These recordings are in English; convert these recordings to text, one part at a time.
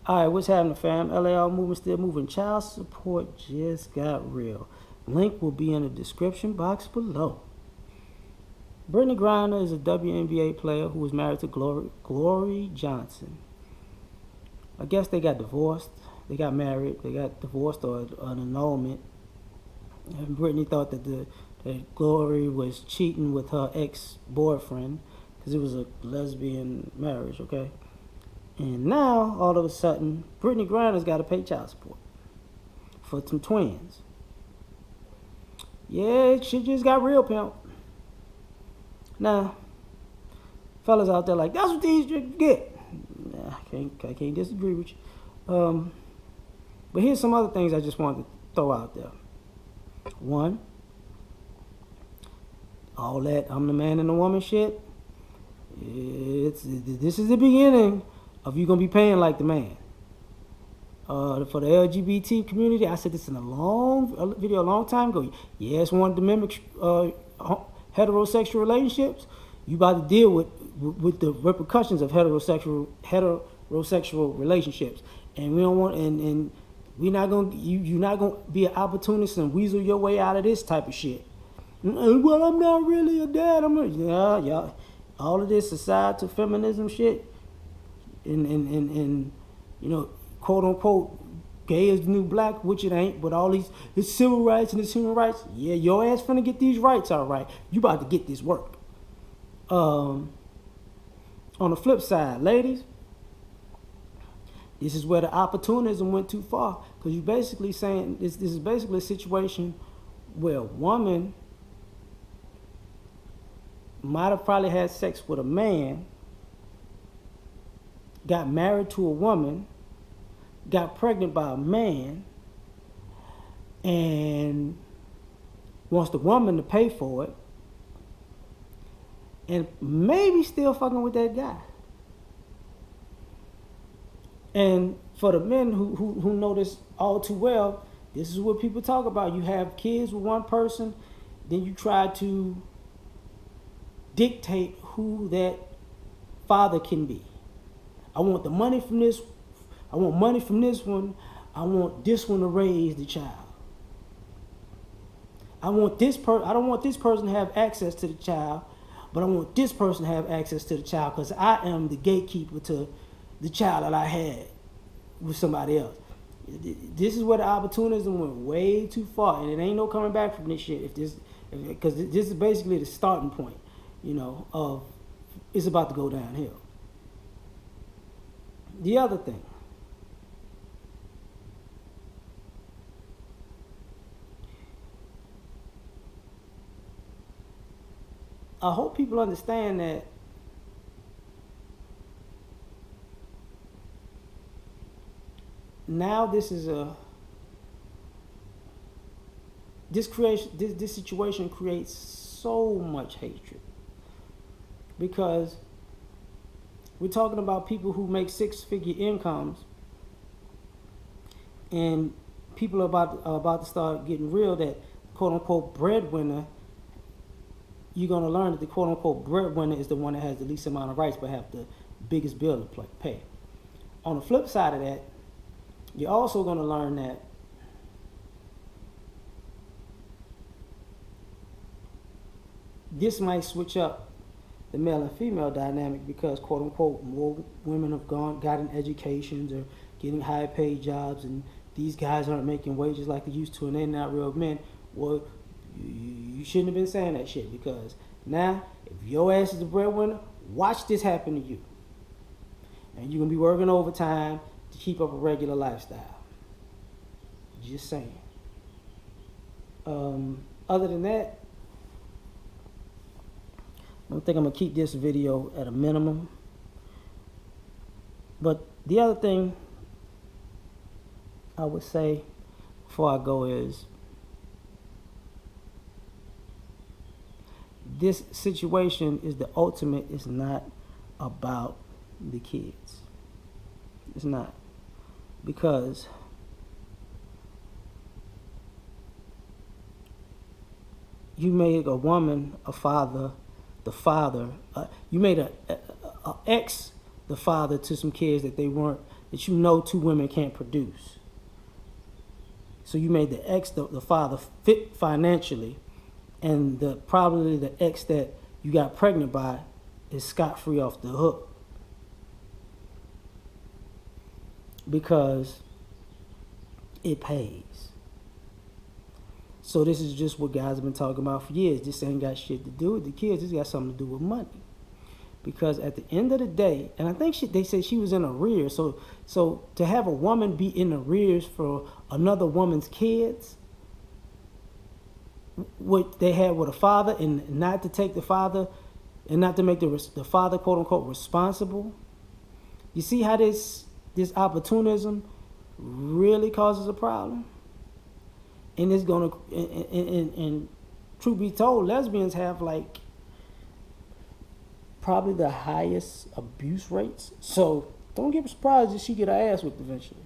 All right, what's happening, fam? L.A.R movement still moving. Child support just got real. Link will be in the description box below. Brittany Griner is a WNBA player who was married to Glory Johnson. I guess they got divorced. They got married. They got divorced or an annulment. And Brittany thought that Glory was cheating with her ex-boyfriend because it was a lesbian marriage, okay? And now, all of a sudden, Brittany Griner's got to pay child support for some twins. Yeah, shit just got real, pimp. Now, fellas out there like, that's what these get. Nah, I can't disagree with you. But here's some other things I just wanted to throw out there. One, all that I'm the man and the woman shit, this is the beginning of you gonna be paying like the man. For the LGBT community, I said this in a video a long time ago. Yes, wanted to mimic heterosexual relationships. You about to deal with the repercussions of heterosexual relationships, and we don't want and we're not gonna you're not gonna be an opportunist and weasel your way out of this type of shit. Well, I'm not really a dad. Yeah. All of this societal feminism shit. And you know, quote unquote, gay is the new black, which it ain't, but all these, it's civil rights and it's human rights. Yeah, your ass finna get these rights all right. You about to get this work. On the flip side, ladies, this is where the opportunism went too far, because you basically saying this is basically a situation where a woman might have probably had sex with a man, got married to a woman, got pregnant by a man, and wants the woman to pay for it, and maybe still fucking with that guy. And for the men who know this all too well, this is what people talk about. You have kids with one person, then you try to dictate who that father can be. I want the money from this. I want money from this one. I want this one to raise the child. I don't want this person to have access to the child, but I want this person to have access to the child because I am the gatekeeper to the child that I had with somebody else. This is where the opportunism went way too far, and it ain't no coming back from this shit. Because this is basically the starting point, you know, of it's about to go downhill. The other thing, I hope people understand that now this situation creates so much hatred, because we're talking about people who make six-figure incomes, and people are about to start getting real that quote-unquote breadwinner, you're going to learn that the quote-unquote breadwinner is the one that has the least amount of rights but have the biggest bill to pay. On the flip side of that, you're also going to learn that this might switch up the male and female dynamic, because quote unquote more women have gotten educations or getting high paid jobs, and these guys aren't making wages like they used to, and they're not real men. Well, you shouldn't have been saying that shit, because now if your ass is the breadwinner, watch this happen to you, and you're gonna be working overtime to keep up a regular lifestyle. Just saying. Other than that, I think I'm going to keep this video at a minimum. But the other thing I would say before I go is, this situation is the ultimate. It's not about the kids. It's not. Because you made a woman a father, the father. You made a ex the father to some kids that they that you know two women can't produce. So you made the ex, the father, fit financially, and probably the ex that you got pregnant by is scot-free off the hook. Because it pays. So this is just what guys have been talking about for years. This ain't got shit to do with the kids. This got something to do with money. Because at the end of the day, and I think they said she was in arrears. So to have a woman be in arrears for another woman's kids, what they had with a father, and not to take the father, and not to make the father, quote unquote, responsible. You see how this opportunism really causes a problem? And it's gonna, and truth be told, lesbians have like probably the highest abuse rates. So don't get surprised if she get her ass whipped eventually.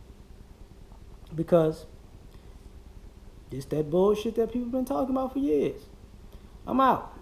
Because it's that bullshit that people been talking about for years. I'm out.